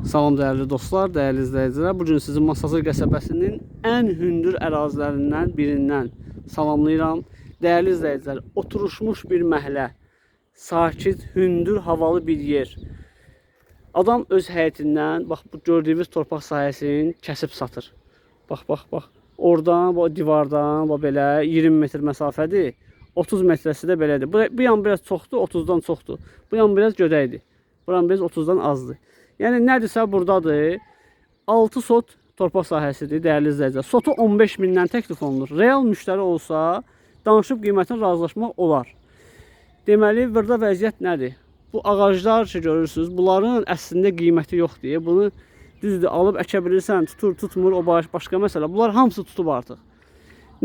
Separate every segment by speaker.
Speaker 1: Salam dəyərli dostlar, dəyərli izləyicilər. Bugün sizi Masazır qəsəbəsinin ən hündür ərazilərindən birindən salamlayıram. Dəyərli izləyicilər, oturuşmuş bir məhəllə, sakit, hündür, havalı bir yer. Adam öz həyətindən, bax bu gördüyünüz torpaq sahəsini kəsib satır. Bax. Oradan, bu divardan, bax belə 20 metr məsafədir. 30 metrəsi də belədir. Bu yan biraz çoxdur, 30-dan çoxdur. Bu yan biraz gödəkdir. Buran biraz 30-dan azdır. Yəni nədirsə buradadır. 6 sot torpaq sahəsidir, dəyərli izləyicilər. Sotu 15 mindən təklif olunur. Real müştəri olsa, danışıb qiymətini razılaşmaq olar. Deməli, burada vəziyyət nədir? Bu ağaclar ki görürsünüz, bunların əslində qiyməti yoxdur. Bunu düzdür, alıb əkə bilirsən, tutur, tutmur, o başqa məsələ. Bunlar hamısı tutub artıq.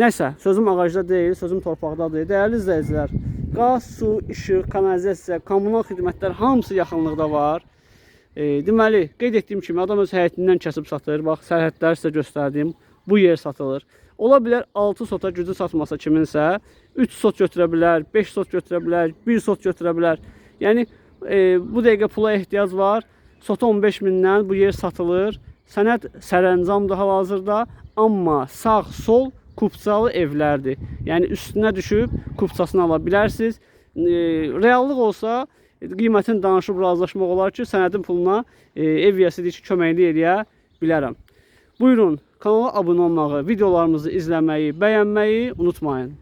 Speaker 1: Nəsə, sözüm ağacda deyil, sözüm torpaqdadır. Dəyərli izləyicilər, qaz, su, işıq, kanalizasiya, kommunal xidmətlər hamısı yaxınlıqda var. Deməli, qeyd etdiyim kimi adam öz həyətindən kəsib satır. Bax, sərhədləri sizə göstərdim. Bu yer satılır. Ola bilər 6 sota gücü satmasa kiminsə, 3 sot götürə bilər, 5 sot götürə bilər, 1 sot götürə bilər. Yəni, bu dəqiqə pula ehtiyac var. Sota 15 mindən bu yer satılır. Sənəd sərəncamdır hal-hazırda. Amma sağ, sol kupçalı evlərdir. Yəni, üstünə düşüb kupçasını ala bilərsiniz. Reallıq olsa, qiymətini danışıb razılaşmaq olar ki, sənədin puluna ev yiyəsidir ki, köməkli eləyə bilərəm. Buyurun, kanala abunə olmağı, videolarımızı izləməyi, bəyənməyi unutmayın.